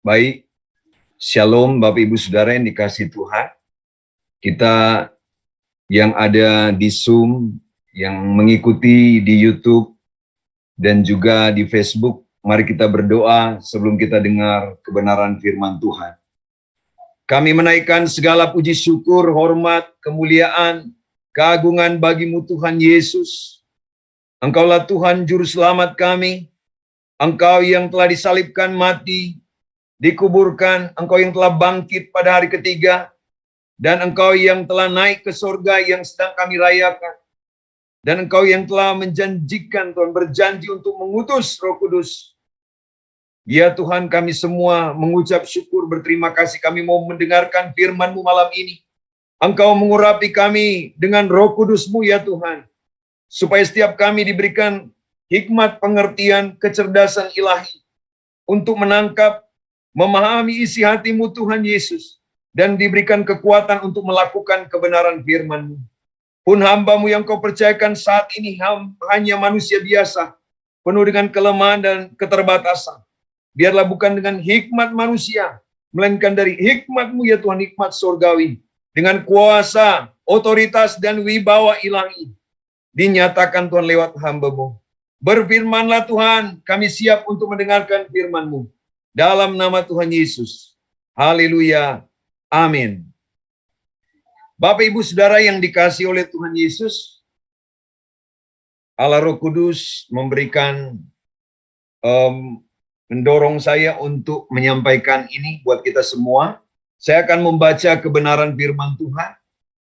Baik, Shalom Bapak Ibu Saudara yang dikasihi Tuhan. Kita yang ada di Zoom, yang mengikuti di YouTube, dan juga di Facebook, mari kita berdoa sebelum kita dengar kebenaran firman Tuhan. Kami menaikkan segala puji syukur, hormat, kemuliaan, keagungan bagimu Tuhan Yesus. Engkaulah Tuhan Juru Selamat kami, Engkau yang telah disalibkan mati, dikuburkan, Engkau yang telah bangkit pada hari ketiga, dan Engkau yang telah naik ke surga yang sedang kami rayakan. Dan Engkau yang telah menjanjikan, Tuhan berjanji untuk mengutus Roh Kudus. Ya Tuhan, kami semua mengucap syukur, berterima kasih, kami mau mendengarkan firman-Mu malam ini. Engkau mengurapi kami dengan Roh Kudus-Mu ya Tuhan, supaya setiap kami diberikan hikmat, pengertian, kecerdasan ilahi, untuk menangkap, memahami isi hati-Mu Tuhan Yesus, dan diberikan kekuatan untuk melakukan kebenaran firman-Mu. Pun hamba-Mu yang Kau percayakan saat ini hanya manusia biasa, penuh dengan kelemahan dan keterbatasan. Biarlah bukan dengan hikmat manusia, melainkan dari hikmat-Mu ya Tuhan, hikmat surgawi, dengan kuasa, otoritas, dan wibawa ilahi, dinyatakan Tuhan lewat hamba-Mu. Berfirmanlah Tuhan, kami siap untuk mendengarkan firman-Mu. Dalam nama Tuhan Yesus. Haleluya. Amin. Bapak Ibu Saudara yang dikasihi oleh Tuhan Yesus, Allah Roh Kudus memberikan mendorong saya untuk menyampaikan ini buat kita semua. Saya akan membaca kebenaran firman Tuhan,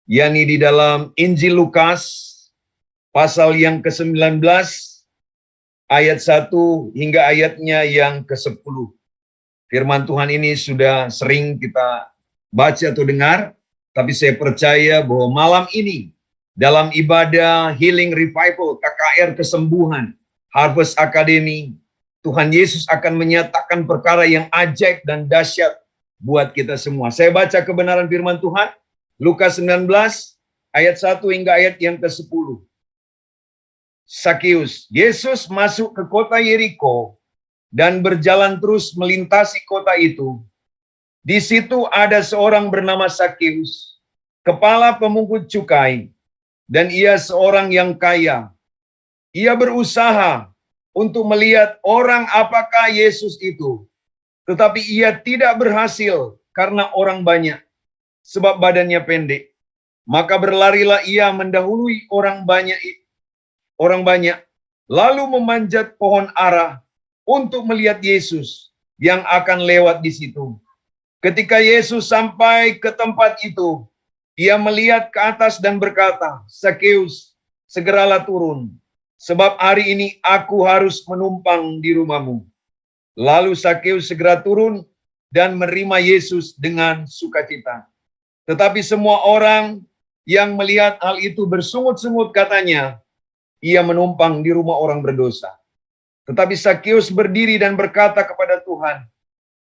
yakni di dalam Injil Lukas, pasal yang ke-19, ayat 1 hingga ayatnya yang ke-10. Firman Tuhan ini sudah sering kita baca atau dengar, tapi saya percaya bahwa malam ini dalam ibadah Healing Revival, KKR Kesembuhan, Harvest Academy, Tuhan Yesus akan menyatakan perkara yang ajaib dan dahsyat buat kita semua. Saya baca kebenaran firman Tuhan, Lukas 19, ayat 1 hingga ayat yang ke-10. Sakeus, Yesus masuk ke kota Yeriko dan berjalan terus melintasi kota itu. Di situ ada seorang bernama Sakeus, kepala pemungut cukai, dan ia seorang yang kaya. Ia berusaha untuk melihat orang apakah Yesus itu, tetapi ia tidak berhasil karena orang banyak, sebab badannya pendek. Maka berlarilah ia mendahului orang banyak, lalu memanjat pohon ara untuk melihat Yesus yang akan lewat di situ. Ketika Yesus sampai ke tempat itu, ia melihat ke atas dan berkata, Sakeus, segeralah turun, sebab hari ini aku harus menumpang di rumahmu. Lalu Sakeus segera turun dan menerima Yesus dengan sukacita. Tetapi semua orang yang melihat hal itu bersungut-sungut katanya, ia menumpang di rumah orang berdosa. Tetapi Sakeus berdiri dan berkata kepada Tuhan,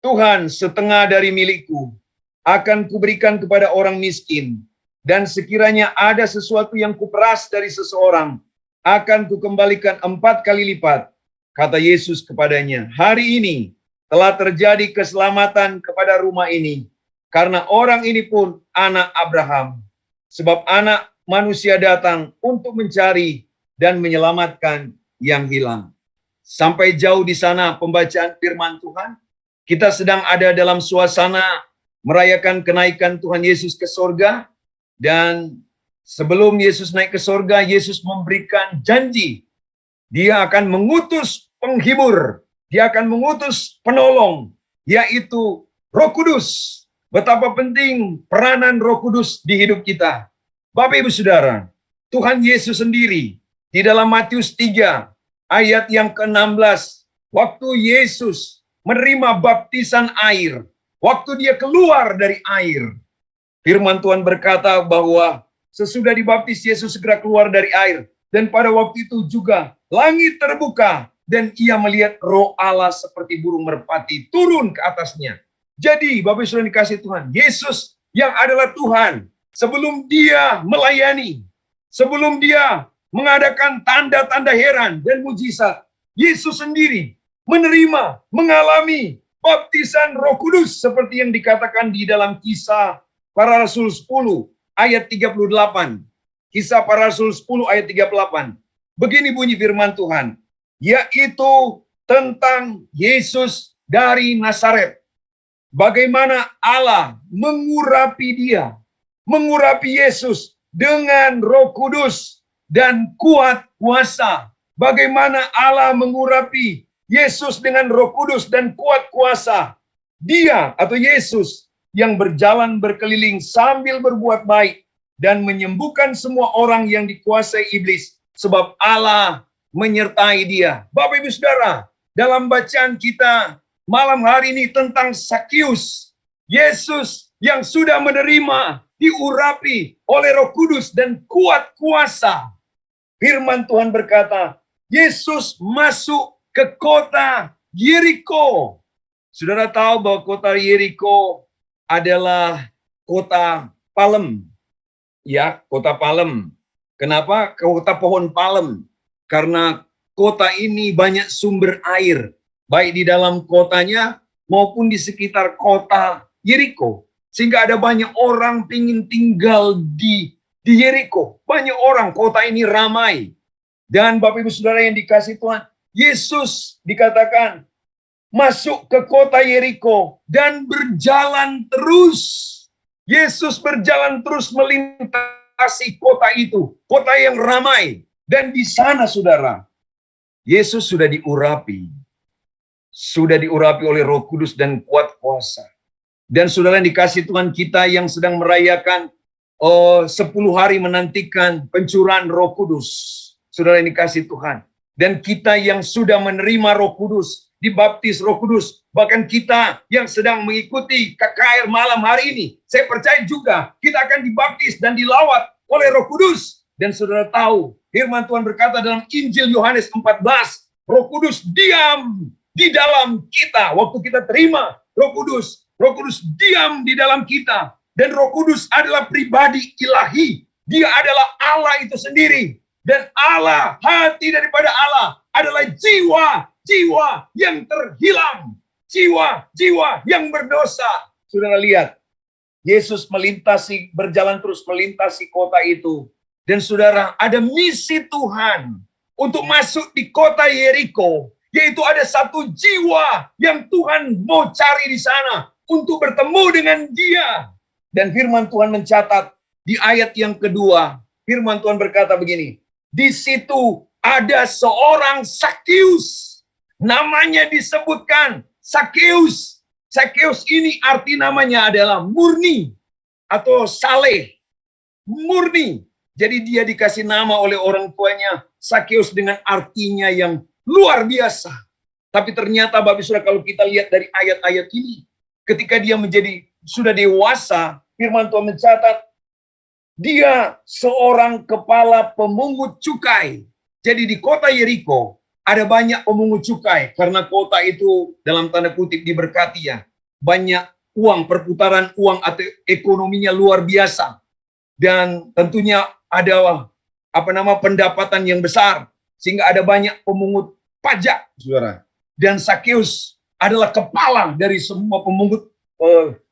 Tuhan, setengah dari milikku akan kuberikan kepada orang miskin, dan sekiranya ada sesuatu yang kuperas dari seseorang, akan kukembalikan 4 kali lipat. Kata Yesus kepadanya, hari ini telah terjadi keselamatan kepada rumah ini, karena orang ini pun anak Abraham. Sebab anak manusia datang untuk mencari dan menyelamatkan yang hilang. Sampai jauh di sana pembacaan firman Tuhan. Kita sedang ada dalam suasana merayakan kenaikan Tuhan Yesus ke sorga. Dan sebelum Yesus naik ke sorga, Yesus memberikan janji. Dia akan mengutus penghibur. Dia akan mengutus penolong, yaitu Roh Kudus. Betapa penting peranan Roh Kudus di hidup kita. Bapak Ibu Saudara, Tuhan Yesus sendiri di dalam Matius 3 ayat yang ke-16, waktu Yesus menerima baptisan air, waktu dia keluar dari air, firman Tuhan berkata bahwa sesudah dibaptis Yesus segera keluar dari air, dan pada waktu itu juga langit terbuka dan ia melihat Roh Allah seperti burung merpati turun ke atasnya. Jadi Bapak Ibu Saudara dikasihi Tuhan, Yesus yang adalah Tuhan, sebelum dia melayani, sebelum dia mengadakan tanda-tanda heran dan mujizat, Yesus sendiri menerima, mengalami baptisan Roh Kudus seperti yang dikatakan di dalam Kisah Para Rasul 10 ayat 38. Kisah Para Rasul 10 ayat 38. Begini bunyi firman Tuhan, yaitu tentang Yesus dari Nazaret. Bagaimana Allah mengurapi dia, mengurapi Yesus dengan Roh Kudus dan kuat kuasa. Bagaimana Allah mengurapi Yesus dengan Roh Kudus dan kuat kuasa. Dia atau Yesus yang berjalan berkeliling sambil berbuat baik dan menyembuhkan semua orang yang dikuasai iblis, sebab Allah menyertai dia. Bapak Ibu Saudara, dalam bacaan kita malam hari ini tentang Sakeus, Yesus yang sudah menerima, diurapi oleh Roh Kudus dan kuat kuasa. Firman Tuhan berkata, Yesus masuk ke kota Yeriko. Saudara tahu bahwa kota Yeriko adalah kota palem. Ya, kota palem. Kenapa kota pohon palem? Karena kota ini banyak sumber air, baik di dalam kotanya maupun di sekitar kota Yeriko. Sehingga ada banyak orang ingin tinggal di Yeriko. Banyak orang, kota ini ramai. Dan Bapak Ibu Saudara yang dikasih Tuhan, Yesus dikatakan masuk ke kota Yeriko dan berjalan terus. Yesus berjalan terus melintasi kota itu, kota yang ramai. Dan di sana saudara, Yesus sudah diurapi oleh Roh Kudus dan kuat kuasa. Dan saudara yang dikasih Tuhan, kita yang sedang merayakan 10 hari menantikan pencurahan Roh Kudus. Saudara yang dikasih Tuhan. Dan kita yang sudah menerima Roh Kudus, dibaptis Roh Kudus, bahkan kita yang sedang mengikuti KKR malam hari ini, saya percaya juga kita akan dibaptis dan dilawat oleh Roh Kudus. Dan saudara tahu, firman Tuhan berkata dalam Injil Yohanes 14, Roh Kudus diam di dalam kita. Waktu kita terima Roh Kudus diam di dalam kita. Dan Roh Kudus adalah pribadi ilahi. Dia adalah Allah itu sendiri. Dan Allah, hati daripada Allah adalah jiwa yang terhilang. Jiwa yang berdosa. Saudara lihat, Yesus berjalan terus melintasi kota itu. Dan saudara, ada misi Tuhan untuk masuk di kota Yeriko, yaitu ada satu jiwa yang Tuhan mau cari di sana untuk bertemu dengan dia. Dan firman Tuhan mencatat di ayat yang kedua, firman Tuhan berkata begini, di situ ada seorang Sakeus, namanya disebutkan Sakeus. Sakeus ini arti namanya adalah murni atau saleh, murni. Jadi dia dikasih nama oleh orang tuanya Sakeus dengan artinya yang luar biasa. Tapi ternyata Bapak Saudara, kalau kita lihat dari ayat-ayat ini, ketika dia sudah dewasa, firman Tuhan mencatat dia seorang kepala pemungut cukai. Jadi di kota Yeriko ada banyak pemungut cukai karena kota itu dalam tanda kutip diberkati ya. Banyak uang, perputaran uang atau ekonominya luar biasa. Dan tentunya ada pendapatan yang besar sehingga ada banyak pemungut pajak, saudara. Dan Sakeus adalah kepala dari semua pemungut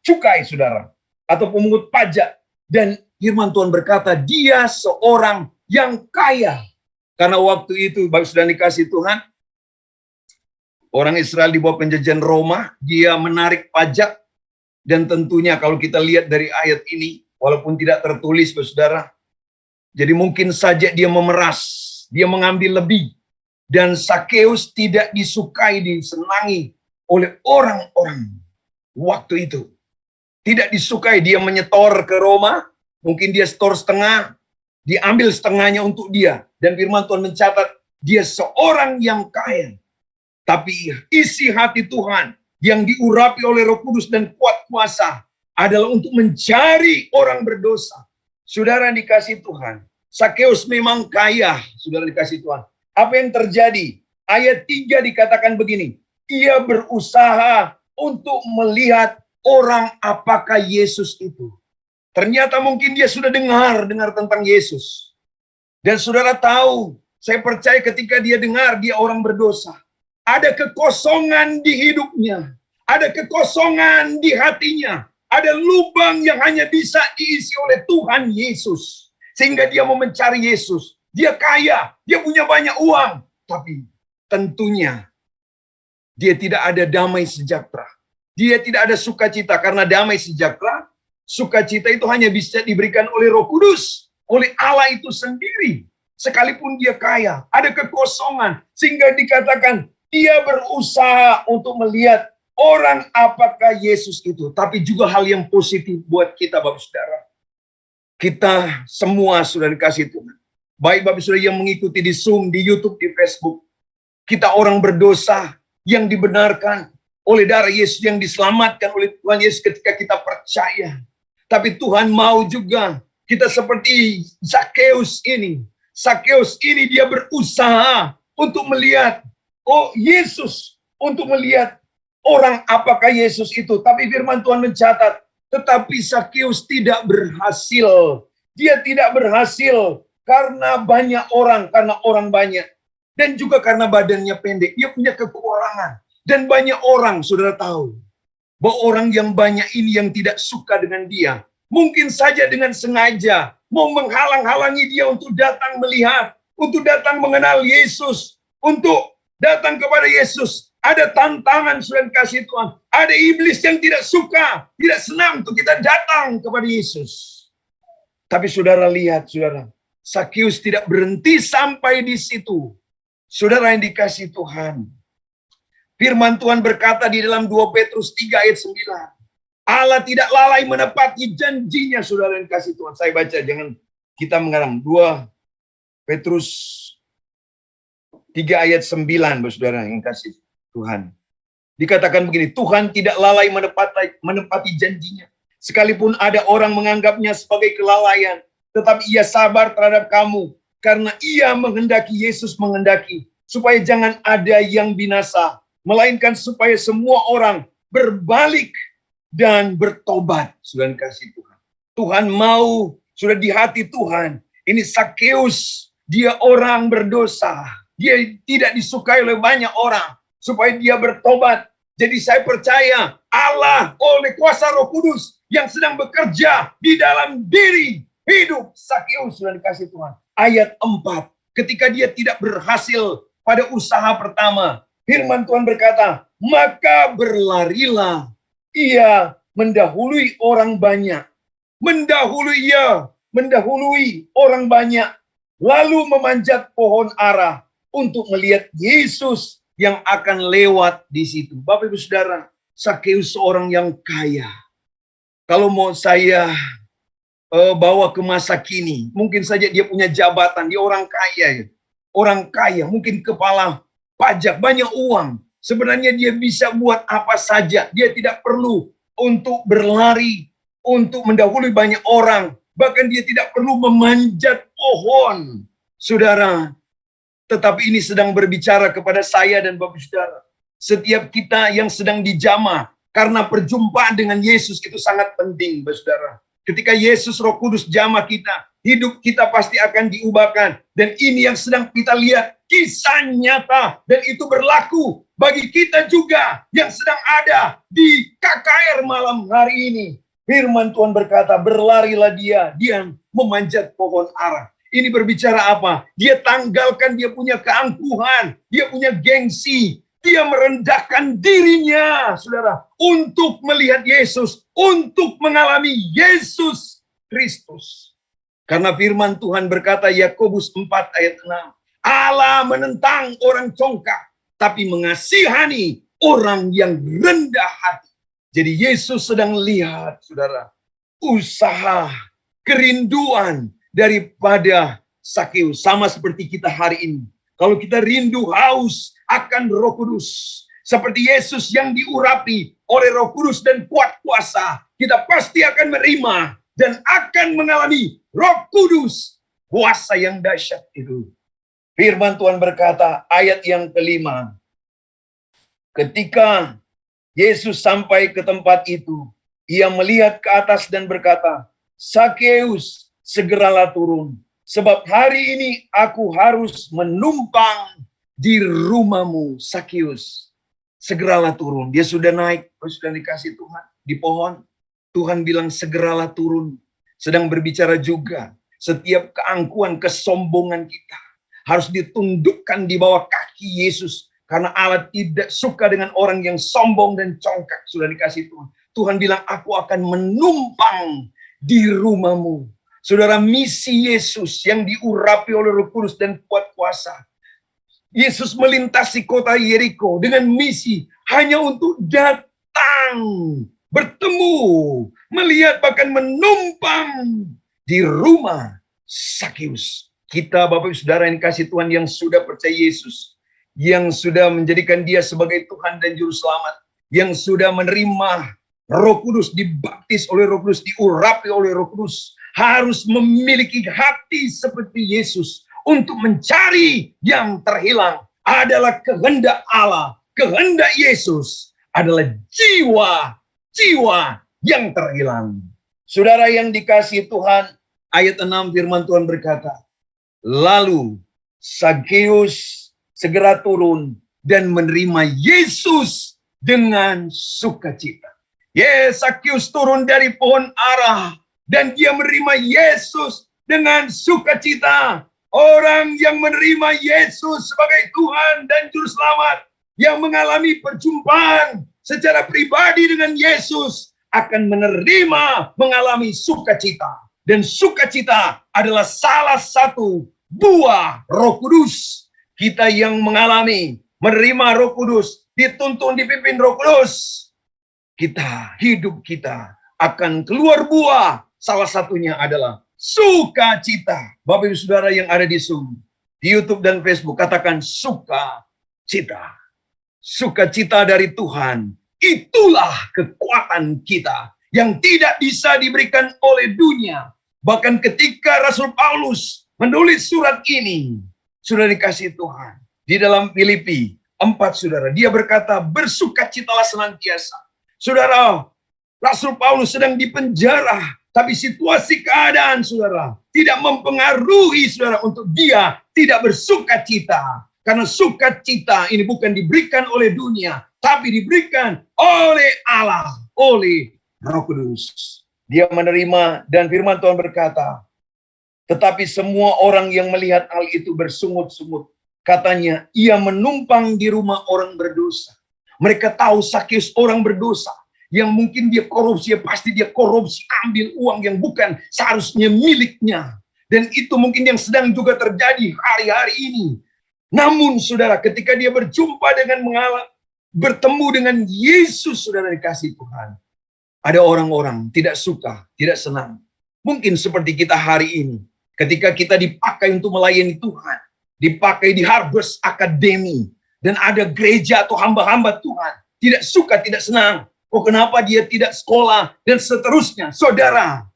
cukai, saudara, atau pemungut pajak. Dan firman Tuhan berkata dia seorang yang kaya. Karena waktu itu Bapak sudah dikasih Tuhan, orang Israel di bawah penjajahan Roma, dia menarik pajak. Dan tentunya kalau kita lihat dari ayat ini, walaupun tidak tertulis, saudara, jadi mungkin saja dia memeras, dia mengambil lebih. Dan Sakeus tidak disukai, disenangi oleh orang-orang waktu itu. Tidak disukai, dia menyetor ke Roma, mungkin dia setor setengah, diambil setengahnya untuk dia. Dan firman Tuhan mencatat, dia seorang yang kaya. Tapi isi hati Tuhan yang diurapi oleh Roh Kudus dan kuat kuasa adalah untuk mencari orang berdosa. Saudara dikasih Tuhan, Sakeus memang kaya, saudara dikasih Tuhan. Apa yang terjadi? Ayat 3 dikatakan begini, ia berusaha untuk melihat orang apakah Yesus itu. Ternyata mungkin dia sudah dengar tentang Yesus. Dan saudara tahu, saya percaya ketika dia dengar dia orang berdosa. Ada kekosongan di hidupnya. Ada kekosongan di hatinya. Ada lubang yang hanya bisa diisi oleh Tuhan Yesus. Sehingga dia mau mencari Yesus. Dia kaya, dia punya banyak uang. Tapi tentunya dia tidak ada damai sejahtera. Dia tidak ada sukacita. Karena damai sejahtera, sukacita itu hanya bisa diberikan oleh Roh Kudus. Oleh Allah itu sendiri. Sekalipun dia kaya, ada kekosongan. Sehingga dikatakan, dia berusaha untuk melihat orang apakah Yesus itu. Tapi juga hal yang positif buat kita, Bapak Saudara. Kita semua sudah dikasih Tuhan. Baik Bapak Saudara yang mengikuti di Zoom, di YouTube, di Facebook. Kita orang berdosa yang dibenarkan oleh darah Yesus, yang diselamatkan oleh Tuhan Yesus ketika kita percaya. Tapi Tuhan mau juga kita seperti Zakheus ini. Zakheus ini dia berusaha untuk melihat, oh Yesus, untuk melihat orang apakah Yesus itu. Tapi firman Tuhan mencatat, tetapi Zakheus tidak berhasil. Dia tidak berhasil karena banyak orang, karena orang banyak. Dan juga karena badannya pendek, dia punya kekurangan. Dan banyak orang, saudara tahu, bahwa orang yang banyak ini yang tidak suka dengan dia. Mungkin saja dengan sengaja, mau menghalang-halangi dia untuk datang melihat, untuk datang mengenal Yesus, untuk datang kepada Yesus. Ada tantangan, saudara kasih Tuhan. Ada iblis yang tidak suka, tidak senang untuk kita datang kepada Yesus. Tapi saudara lihat, saudara, Zakheus tidak berhenti sampai di situ. Saudara yang dikasih Tuhan. Firman Tuhan berkata di dalam 2 Petrus 3 ayat 9. Allah tidak lalai menepati janjinya, saudara yang dikasih Tuhan. Saya baca, jangan kita mengarang. 2 Petrus 3 ayat 9, saudara yang kasih Tuhan. Dikatakan begini, Tuhan tidak lalai menepati janjinya. Sekalipun ada orang menganggapnya sebagai kelalaian, tetapi ia sabar terhadap kamu, karena ia menghendaki, Yesus menghendaki, supaya jangan ada yang binasa, melainkan supaya semua orang berbalik dan bertobat. Sudah dikasih Tuhan. Tuhan mau, sudah di hati Tuhan. Ini Zakheus, dia orang berdosa. Dia tidak disukai oleh banyak orang, supaya dia bertobat. Jadi saya percaya Allah oleh kuasa Roh Kudus yang sedang bekerja di dalam diri hidup Zakheus, sudah dikasih Tuhan. Ayat 4, ketika dia tidak berhasil pada usaha pertama, firman Tuhan berkata, maka berlarilah ia mendahului orang banyak. Mendahului orang banyak. Lalu memanjat pohon ara untuk melihat Yesus yang akan lewat di situ. Bapak Ibu Saudara, Zakheus seorang yang kaya. Kalau mau saya bawa ke masa kini, mungkin saja dia punya jabatan, dia orang kaya. Orang kaya, mungkin kepala pajak, banyak uang. Sebenarnya dia bisa buat apa saja. Dia tidak perlu untuk berlari, untuk mendahului banyak orang. Bahkan dia tidak perlu memanjat pohon. Saudara, tetapi ini sedang berbicara kepada saya dan Bapak Saudara. Setiap kita yang sedang dijamah, karena perjumpaan dengan Yesus itu sangat penting, Bapak Saudara. Ketika Yesus Roh Kudus jamah kita, hidup kita pasti akan diubahkan. Dan ini yang sedang kita lihat, kisah nyata. Dan itu berlaku bagi kita juga yang sedang ada di KKR malam hari ini. Firman Tuhan berkata, berlarilah dia memanjat pohon ara. Ini berbicara apa? Dia tanggalkan dia punya keangkuhan, dia punya gengsi. Dia merendahkan dirinya, saudara, untuk melihat Yesus, untuk mengalami Yesus Kristus. Karena firman Tuhan berkata, Yakobus 4 ayat 6, Allah menentang orang congkak, tapi mengasihani orang yang rendah hati. Jadi Yesus sedang lihat, saudara, usaha, kerinduan daripada Zakheus. Sama seperti kita hari ini. Kalau kita rindu haus akan Roh Kudus, seperti Yesus yang diurapi oleh Roh Kudus dan kuat kuasa, kita pasti akan menerima dan akan mengalami Roh Kudus, kuasa yang dahsyat itu. Firman Tuhan berkata, ayat yang kelima, ketika Yesus sampai ke tempat itu, ia melihat ke atas dan berkata, Zakheus, segeralah turun. Sebab hari ini aku harus menumpang di rumahmu, Zakheus. segeralah turun. Dia sudah naik, sudah dikasih Tuhan di pohon. Tuhan bilang segeralah turun. Sedang berbicara juga, setiap keangkuhan, kesombongan kita harus ditundukkan di bawah kaki Yesus. Karena Allah tidak suka dengan orang yang sombong dan congkak. Sudah dikasih Tuhan. Tuhan bilang, aku akan menumpang di rumahmu. Saudara, misi Yesus yang diurapi oleh Roh Kudus dan kuat kuasa. Yesus melintasi kota Yeriko dengan misi hanya untuk datang, bertemu, melihat, bahkan menumpang di rumah Sakeus. Kita Bapak Ibu Saudara yang kasih Tuhan yang sudah percaya Yesus, yang sudah menjadikan dia sebagai Tuhan dan Juru Selamat, yang sudah menerima Roh Kudus, dibaptis oleh Roh Kudus, diurapi oleh Roh Kudus, harus memiliki hati seperti Yesus. Untuk mencari yang terhilang adalah kehendak Allah. Kehendak Yesus adalah jiwa yang terhilang. Saudara yang dikasihi Tuhan, ayat 6 firman Tuhan berkata, lalu Sakeus segera turun dan menerima Yesus dengan sukacita. Sakeus turun dari pohon ara dan dia menerima Yesus dengan sukacita. Orang yang menerima Yesus sebagai Tuhan dan Juru Selamat, yang mengalami perjumpaan secara pribadi dengan Yesus, akan mengalami sukacita. Dan sukacita adalah salah satu buah Roh Kudus. Kita yang menerima Roh Kudus, dituntun dipimpin Roh Kudus, hidup kita akan keluar buah. Salah satunya adalah sukacita. Bapak Ibu Saudara yang ada di Zoom, di YouTube dan Facebook, katakan sukacita. Sukacita dari Tuhan, itulah kekuatan kita yang tidak bisa diberikan oleh dunia. Bahkan ketika Rasul Paulus menulis surat ini, sudah dikasih Tuhan, di dalam Filipi 4, saudara, dia berkata, bersukacitalah senantiasa. Saudara, Rasul Paulus sedang dipenjara, tapi situasi keadaan, saudara, tidak mempengaruhi saudara untuk dia tidak bersukacita. Karena sukacita ini bukan diberikan oleh dunia, tapi diberikan oleh Allah, oleh Roh Kudus. Dia menerima, dan firman Tuhan berkata, tetapi semua orang yang melihat hal itu bersungut-sungut. Katanya, ia menumpang di rumah orang berdosa. Mereka tahu Sakeus orang berdosa. Yang mungkin dia korupsi, pasti dia korupsi, ambil uang yang bukan seharusnya miliknya. Dan itu mungkin yang sedang juga terjadi hari-hari ini. Namun saudara, ketika dia berjumpa dengan bertemu dengan Yesus, saudara dikasih Tuhan, ada orang-orang tidak suka, tidak senang. Mungkin seperti kita hari ini, ketika kita dipakai untuk melayani Tuhan, dipakai di Harvest Academy, dan ada gereja atau hamba-hamba Tuhan, tidak suka, tidak senang. Oh, kenapa dia tidak sekolah, dan seterusnya. Saudara,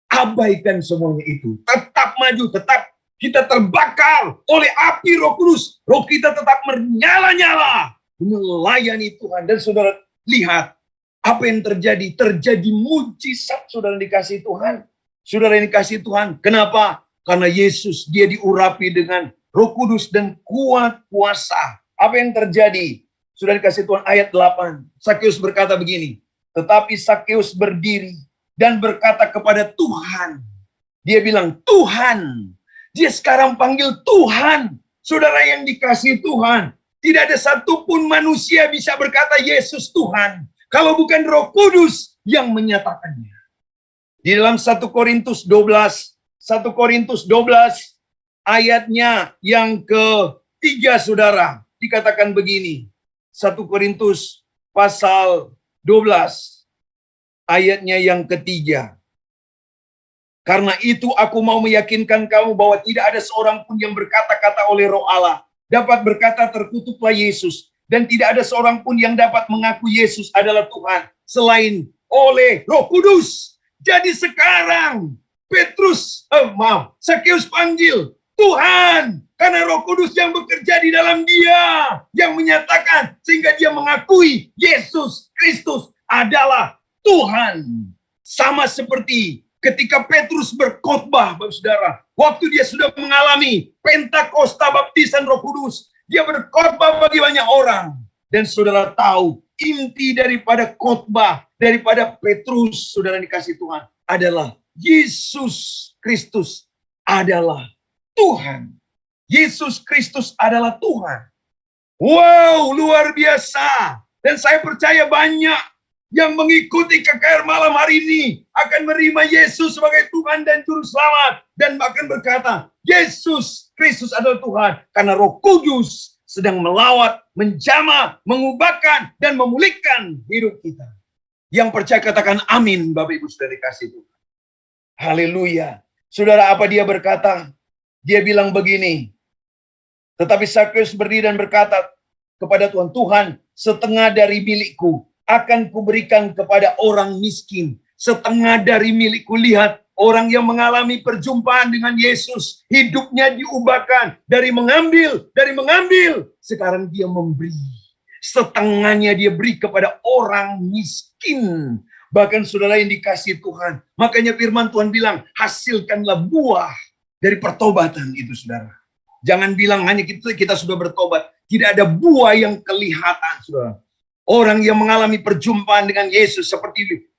abaikan semuanya itu. Tetap maju, tetap kita terbakar oleh api Roh Kudus. Roh kita tetap menyala-nyala melayani Tuhan. Dan saudara lihat apa yang terjadi. Terjadi mujizat, saudara dikasih Tuhan. Saudara yang dikasih Tuhan. Kenapa? Karena Yesus, dia diurapi dengan Roh Kudus dan kuat kuasa. Apa yang terjadi? Sudah dikasih Tuhan ayat 8. Sakeus berkata begini. Tetapi Sakeus berdiri dan berkata kepada Tuhan. Dia bilang, Tuhan. Dia sekarang panggil Tuhan. Saudara yang dikasih Tuhan. Tidak ada satupun manusia bisa berkata Yesus Tuhan. Kalau bukan Roh Kudus yang menyatakannya. Di dalam 1 Korintus 12. 1 Korintus 12 ayatnya yang ke-3, saudara. Dikatakan begini. 1 Korintus pasal 12 ayatnya yang ke-3. Karena itu aku mau meyakinkan kamu bahwa tidak ada seorang pun yang berkata-kata oleh Roh Allah dapat berkata terkutuklah Yesus, dan tidak ada seorang pun yang dapat mengaku Yesus adalah Tuhan selain oleh Roh Kudus. Jadi sekarang Sakeus panggil Tuhan, karena Roh Kudus yang bekerja di dalam dia, yang menyatakan sehingga dia mengakui Yesus Kristus adalah Tuhan. Sama seperti ketika Petrus berkhotbah, Bapak Saudara, waktu dia sudah mengalami Pentakosta baptisan Roh Kudus, dia berkhotbah bagi banyak orang. Dan saudara tahu, inti daripada khotbah, daripada Petrus, saudara dikasih Tuhan, adalah Yesus Kristus adalah Tuhan. Yesus Kristus adalah Tuhan. Wow, luar biasa. Dan saya percaya banyak yang mengikuti KKR malam hari ini akan menerima Yesus sebagai Tuhan dan Juru Selamat. Dan bahkan berkata, Yesus Kristus adalah Tuhan. Karena Roh Kudus sedang melawat, menjamah, mengubahkan, dan memulihkan hidup kita. Yang percaya katakan amin, Bapak Ibu Saudara dikasih Tuhan. Haleluya. Saudara, apa dia berkata? Dia bilang begini, tetapi Sakeus berdiri dan berkata kepada Tuhan, Tuhan, setengah dari milikku akan kuberikan kepada orang miskin. Setengah dari milikku, lihat, orang yang mengalami perjumpaan dengan Yesus, hidupnya diubahkan dari mengambil, sekarang dia memberi. Setengahnya dia beri kepada orang miskin. Bahkan saudara yang dikasih Tuhan, makanya firman Tuhan bilang, hasilkanlah buah dari pertobatan itu, saudara. Jangan bilang hanya kita sudah bertobat. Tidak ada buah yang kelihatan, saudara. Orang yang mengalami perjumpaan dengan Yesus seperti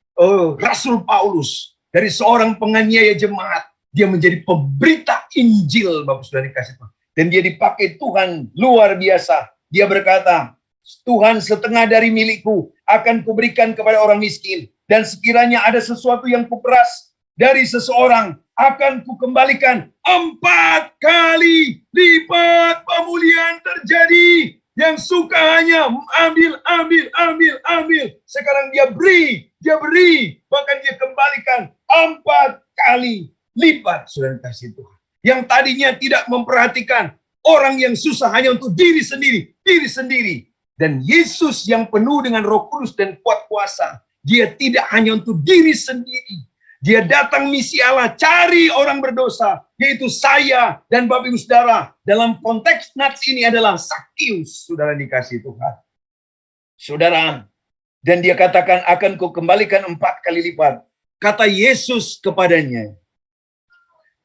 Rasul Paulus, dari seorang penganiaya jemaat, dia menjadi pemberita Injil, Bapak Saudara dikasih Tuhan. Dan dia dipakai Tuhan luar biasa. Dia berkata, Tuhan, setengah dari milikku akan kuberikan kepada orang miskin. Dan sekiranya ada sesuatu yang kuperas dari seseorang, akan kukembalikan 4 kali lipat. Pemulihan terjadi. Yang suka hanya ambil. Sekarang dia beri. Bahkan dia kembalikan 4 kali lipat. Saudara kasih Tuhan. Yang tadinya tidak memperhatikan orang yang susah hanya untuk diri sendiri. Dan Yesus yang penuh dengan Roh Kudus dan kuat kuasa, dia tidak hanya untuk diri sendiri. Dia datang misi Allah, cari orang berdosa, yaitu saya dan Bapak Ibu Saudara. Dalam konteks nats ini adalah Sakeus, saudara dikasih Tuhan. Saudara, dan dia katakan akan kukembalikan 4 kali lipat. Kata Yesus kepadanya,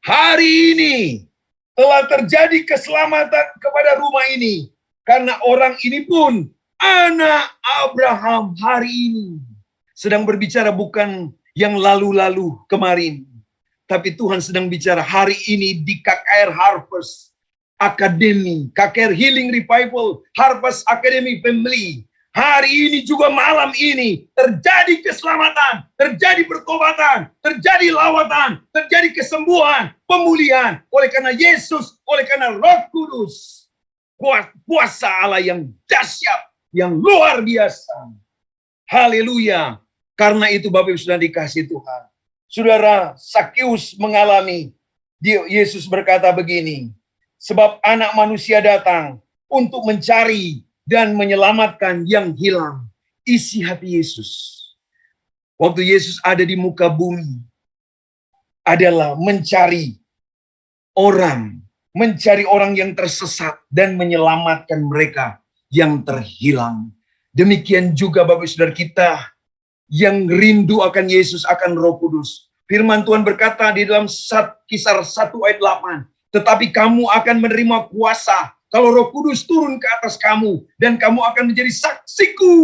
hari ini telah terjadi keselamatan kepada rumah ini. Karena orang ini pun anak Abraham hari ini. Sedang berbicara bukan yang lalu-lalu kemarin. Tapi Tuhan sedang bicara hari ini di KKR Harvest Academy, KKR Healing Revival, Harvest Academy Family. Hari ini juga malam ini terjadi keselamatan, terjadi pertobatan, terjadi lawatan, terjadi kesembuhan, pemulihan. Oleh karena Yesus, oleh karena Roh Kudus. Kuasa Allah yang dahsyat, yang luar biasa. Haleluya. Karena itu Bapak Ibu sudah dikasih Tuhan. Saudara, Sakeus mengalami, Yesus berkata begini, sebab anak manusia datang untuk mencari dan menyelamatkan yang hilang. Isi hati Yesus. Waktu Yesus ada di muka bumi, adalah mencari orang yang tersesat dan menyelamatkan mereka yang terhilang. Demikian juga Bapak Ibu Saudara kita yang rindu akan Yesus, akan Roh Kudus. Firman Tuhan berkata di dalam Kisar 1 ayat 8, tetapi kamu akan menerima kuasa kalau Roh Kudus turun ke atas kamu, dan kamu akan menjadi saksiku.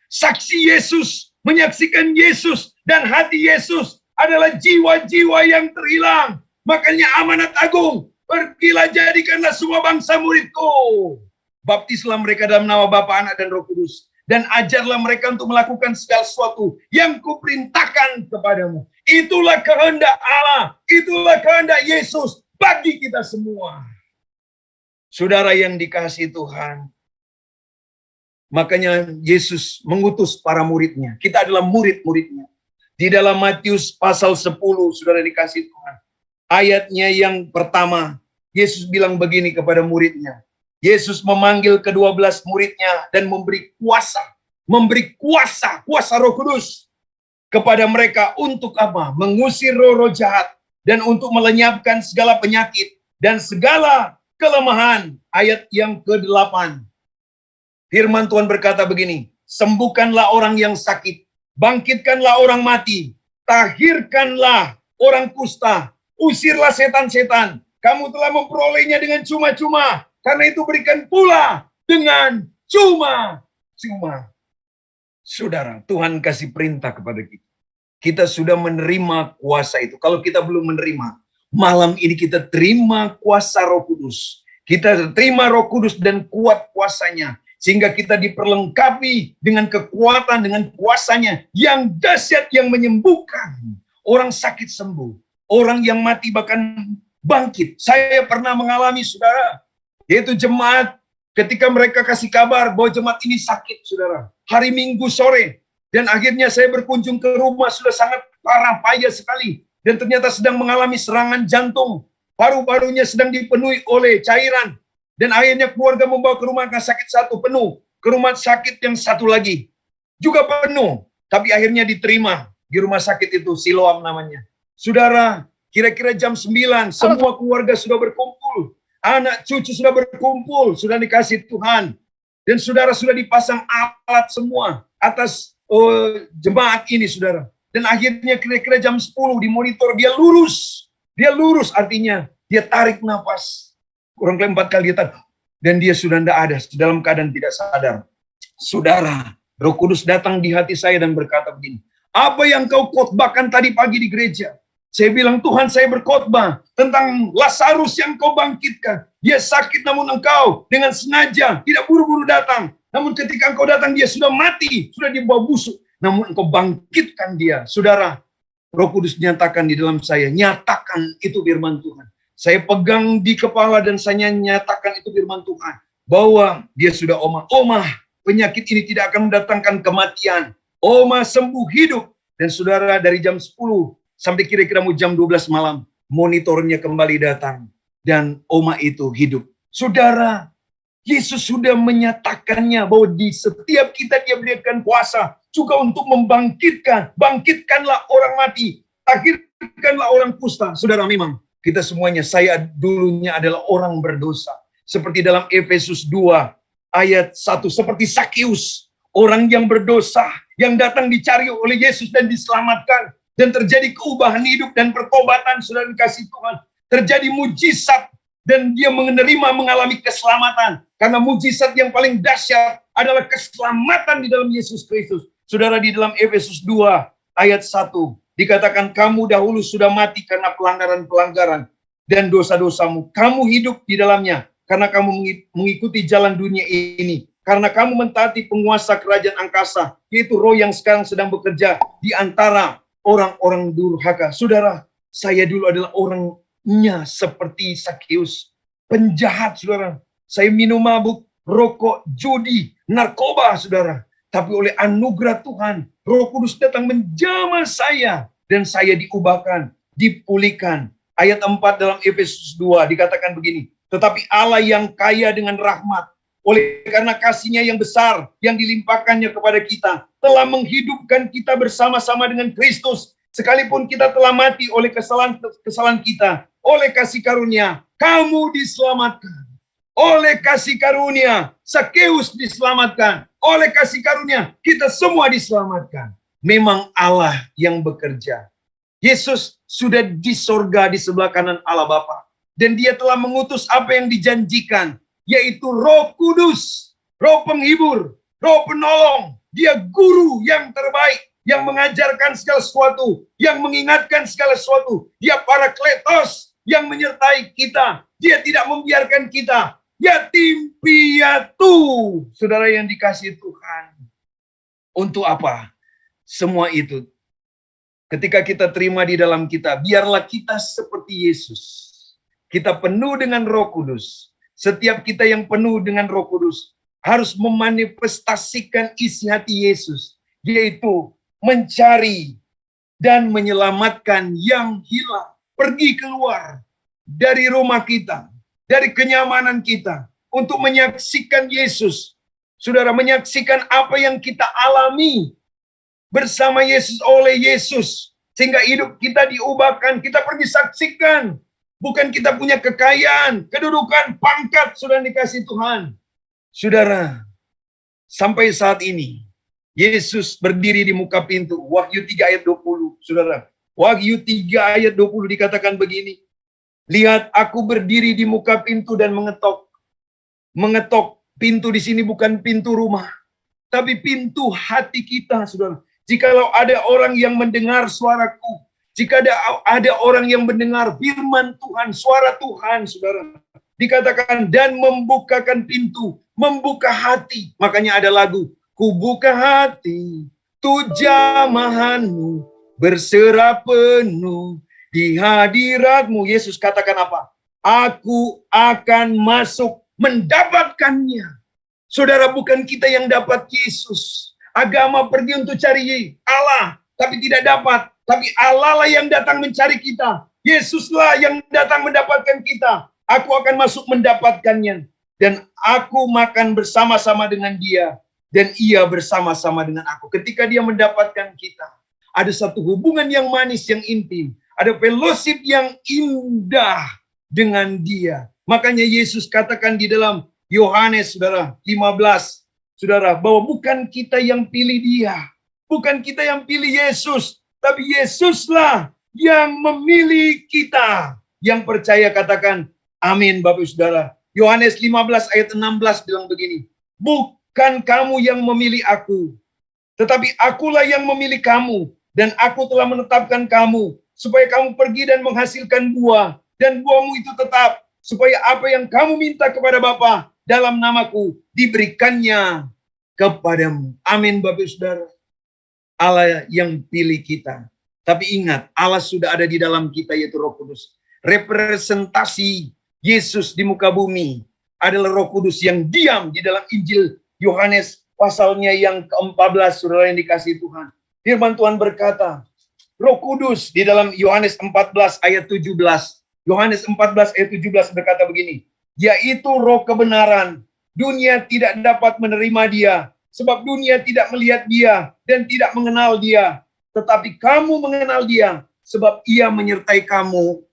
Saksi Yesus, menyaksikan Yesus, dan hati Yesus adalah jiwa-jiwa yang terhilang. Makanya amanat agung, pergilah jadikanlah semua bangsa muridku. Baptislah mereka dalam nama Bapa, Anak, dan Roh Kudus. Dan ajarlah mereka untuk melakukan segala sesuatu yang kuperintahkan kepadamu. Itulah kehendak Allah, itulah kehendak Yesus bagi kita semua. Saudara yang dikasihi Tuhan, makanya Yesus mengutus para muridnya. Kita adalah murid-muridnya. Di dalam Matius pasal 10, saudara dikasihi Tuhan. Ayatnya yang pertama, Yesus bilang begini kepada muridnya. Yesus memanggil ke-12 muridnya dan memberi kuasa Roh Kudus kepada mereka untuk apa? Mengusir roh-roh jahat dan untuk melenyapkan segala penyakit dan segala kelemahan. Ayat yang ke-8. Firman Tuhan berkata begini, sembuhkanlah orang yang sakit, bangkitkanlah orang mati, tahirkanlah orang kusta, usirlah setan-setan. Kamu telah memperolehnya dengan cuma-cuma. Karena itu berikan pula dengan Cuma, saudara, Tuhan kasih perintah kepada kita. Kita sudah menerima kuasa itu. Kalau kita belum menerima, malam ini kita terima kuasa Roh Kudus. Kita terima Roh Kudus dan kuat kuasanya. Sehingga kita diperlengkapi dengan kekuatan, dengan kuasanya yang dahsyat, yang menyembuhkan. Orang sakit sembuh. Orang yang mati bahkan bangkit. Saya pernah mengalami, saudara. Yaitu jemaat, ketika mereka kasih kabar bahwa jemaat ini sakit, saudara. Hari Minggu sore. Dan akhirnya saya berkunjung ke rumah, sudah sangat parah, payah sekali. Dan ternyata sedang mengalami serangan jantung. Paru-parunya sedang dipenuhi oleh cairan. Dan akhirnya keluarga membawa ke rumah sakit satu penuh. Ke rumah sakit yang satu lagi. Juga penuh. Tapi akhirnya diterima di rumah sakit itu, Siloam namanya. Saudara, kira-kira jam 9, semua keluarga sudah berkumpul. Anak cucu sudah berkumpul, sudah dikasih Tuhan. Dan saudara sudah dipasang alat semua atas jemaat ini, saudara. Dan akhirnya kira-kira jam 10 di monitor dia lurus. Dia lurus artinya dia tarik nafas. Kurang lebih 4 kali dia tarik. Dan dia sudah tidak ada, dalam keadaan tidak sadar. Saudara, Roh Kudus datang di hati saya dan berkata begini, apa yang kau khotbahkan tadi pagi di gereja? Saya bilang, Tuhan, saya berkhotbah tentang Lazarus yang kau bangkitkan. Dia sakit namun engkau dengan sengaja tidak buru-buru datang. Namun ketika engkau datang dia sudah mati, sudah dibawa busuk. Namun engkau bangkitkan dia. Saudara, Roh Kudus nyatakan di dalam saya, nyatakan itu firman Tuhan. Saya pegang di kepala dan saya nyatakan itu firman Tuhan. Bahwa dia sudah omah, penyakit ini tidak akan mendatangkan kematian. Omah sembuh hidup. Dan saudara, dari jam 10 sampai kira-kira jam 12 malam, monitornya kembali datang. Dan omah itu hidup. Saudara, Yesus sudah menyatakannya bahwa di setiap kita dia berikan kuasa juga untuk membangkitkan. Bangkitkanlah orang mati. Akhirkanlah orang kusta. Saudara, memang kita semuanya, saya dulunya adalah orang berdosa. Seperti dalam Efesus 2 ayat 1. Seperti Sakius. Orang yang berdosa. Yang datang dicari oleh Yesus dan diselamatkan. Dan terjadi keubahan hidup dan pertobatan, saudara dikasih Tuhan. Terjadi mujizat. Dan dia mengalami keselamatan. Karena mujizat yang paling dahsyat adalah keselamatan di dalam Yesus Kristus. Saudara, di dalam Efesus 2 ayat 1 dikatakan kamu dahulu sudah mati karena pelanggaran-pelanggaran dan dosa-dosamu. Kamu hidup di dalamnya karena kamu mengikuti jalan dunia ini. Karena kamu mentaati penguasa kerajaan angkasa, yaitu roh yang sekarang sedang bekerja di antara orang-orang durhaka. Saudara, saya dulu adalah orangnya seperti Sakius, penjahat, saudara. Saya minum mabuk, rokok, judi, narkoba, saudara. Tapi oleh anugerah Tuhan, Roh Kudus datang menjamah saya. Dan saya diubahkan, dipulihkan. Ayat 4 dalam Efesus 2 dikatakan begini. Tetapi Allah yang kaya dengan rahmat, oleh karena kasih-Nya yang besar, yang dilimpahkannya kepada kita, telah menghidupkan kita bersama-sama dengan Kristus. Sekalipun kita telah mati oleh kesalahan kita, oleh kasih karunia, kamu diselamatkan. Oleh kasih karunia, Sakeus diselamatkan. Oleh kasih karunia, kita semua diselamatkan. Memang Allah yang bekerja. Yesus sudah di sorga di sebelah kanan Allah Bapa. Dan dia telah mengutus apa yang dijanjikan. Yaitu Roh Kudus, Roh penghibur, Roh penolong. Dia guru yang terbaik. Yang mengajarkan segala sesuatu. Yang mengingatkan segala sesuatu. Dia Parakletos yang menyertai kita. Dia tidak membiarkan kita yatim piatu. Saudara yang dikasihi Tuhan. Untuk apa? Semua itu. Ketika kita terima di dalam kita, biarlah kita seperti Yesus. Kita penuh dengan Roh Kudus. Setiap kita yang penuh dengan Roh Kudus harus memanifestasikan isi hati Yesus. Yaitu mencari dan menyelamatkan yang hilang. Pergi keluar dari rumah kita. Dari kenyamanan kita untuk menyaksikan Yesus. Saudara, menyaksikan apa yang kita alami bersama Yesus, oleh Yesus. Sehingga hidup kita diubahkan. Kita pergi saksikan. Bukan kita punya kekayaan, kedudukan, pangkat, sudah dikasih Tuhan. Saudara, sampai saat ini, Yesus berdiri di muka pintu. Wahyu 3 ayat 20. Saudara, Wahyu 3 ayat 20 dikatakan begini. Lihat, aku berdiri di muka pintu dan mengetok. Mengetok. Pintu di sini bukan pintu rumah. tapi pintu hati kita, saudara. Jikalau ada orang yang mendengar suaraku, jika ada orang yang mendengar firman Tuhan, suara Tuhan, saudara, dikatakan dan membukakan pintu, membuka hati. Makanya ada lagu, ku buka hati, tu jamahanmu, berserah penuh di hadiratmu. Yesus katakan apa? Aku akan masuk mendapatkannya. Saudara, bukan kita yang dapat Yesus. Agama pergi untuk cari Allah, tapi tidak dapat. Tapi Allah lah yang datang mencari kita. Yesuslah yang datang mendapatkan kita. Aku akan masuk mendapatkannya. Dan aku makan bersama-sama dengan dia. Dan ia bersama-sama dengan aku. Ketika dia mendapatkan kita, ada satu hubungan yang manis, yang intim. Ada fellowship yang indah dengan dia. Makanya Yesus katakan di dalam Yohanes, saudara, 15, saudara, bahwa bukan kita yang pilih dia. Bukan kita yang pilih Yesus. Tapi Yesuslah yang memilih kita. Yang percaya katakan, amin Bapak Saudara. Yohanes 15 ayat 16 bilang begini, bukan kamu yang memilih aku, tetapi akulah yang memilih kamu. Dan aku telah menetapkan kamu, supaya kamu pergi dan menghasilkan buah. Dan buahmu itu tetap, supaya apa yang kamu minta kepada Bapa dalam namaku, diberikannya kepadamu. Amin Bapak Saudara. Allah yang pilih kita. Tapi ingat, Allah sudah ada di dalam kita, yaitu Roh Kudus. Representasi Yesus di muka bumi adalah Roh Kudus yang diam di dalam Injil Yohanes pasalnya yang ke-14, saudara yang dikasihi Tuhan. Firman Tuhan berkata, Roh Kudus di dalam Yohanes 14 ayat 17. Yohanes 14 ayat 17 berkata begini, yaitu roh kebenaran. Dunia tidak dapat menerima dia, sebab dunia tidak melihat dia dan tidak mengenal dia. Tetapi kamu mengenal dia, sebab ia menyertai kamu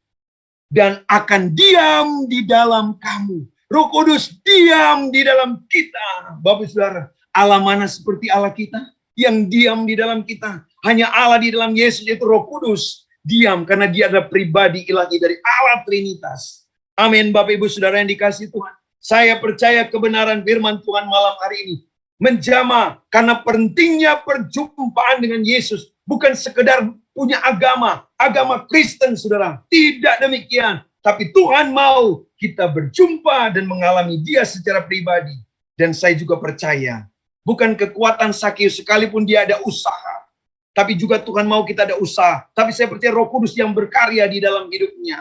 dan akan diam di dalam kamu. Roh Kudus diam di dalam kita. Bapak Saudara, Allah mana seperti Allah kita? Yang diam di dalam kita. Hanya Allah di dalam Yesus, yaitu Roh Kudus. Diam, karena dia adalah pribadi ilahi dari Allah Trinitas. Amin Bapak Ibu Saudara yang dikasihi Tuhan. Saya percaya kebenaran firman Tuhan malam hari ini menjamah karena pentingnya perjumpaan dengan Yesus. Bukan sekedar punya agama Kristen, saudara. Tidak demikian. Tapi Tuhan mau kita berjumpa dan mengalami dia secara pribadi. Dan saya juga percaya, bukan kekuatan Sakius sekalipun dia ada usaha. Tapi juga Tuhan mau kita ada usaha. Tapi saya percaya Roh Kudus yang berkarya di dalam hidupnya.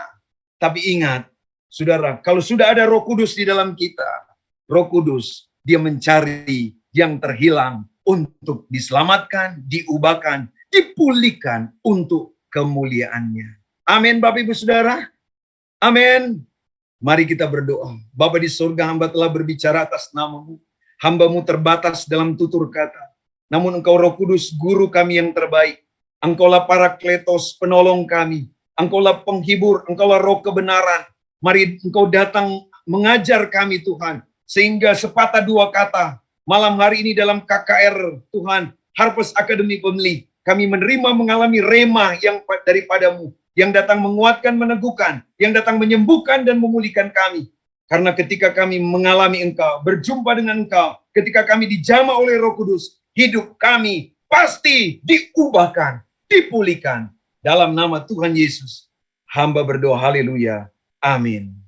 Tapi ingat, saudara, kalau sudah ada Roh Kudus di dalam kita, Roh Kudus, dia mencari yang terhilang untuk diselamatkan, diubahkan, dipulihkan untuk kemuliaannya. Amin Bapak Ibu Saudara. Amin. Mari kita berdoa. Bapa di surga, hamba telah berbicara atas namamu. Hambamu terbatas dalam tutur kata. Namun Engkau Roh Kudus, guru kami yang terbaik. Engkaulah Parakletos, penolong kami. Engkaulah penghibur, Engkaulah Roh kebenaran. Mari Engkau datang mengajar kami Tuhan. Sehingga sepatah dua kata, malam hari ini dalam KKR Tuhan, Harvest Academy Family, kami menerima mengalami rema yang daripadamu, yang datang menguatkan, meneguhkan, yang datang menyembuhkan dan memulihkan kami. Karena ketika kami mengalami Engkau, berjumpa dengan Engkau, ketika kami dijamah oleh Roh Kudus, hidup kami pasti diubahkan, dipulihkan. Dalam nama Tuhan Yesus, hamba berdoa, haleluya, amin.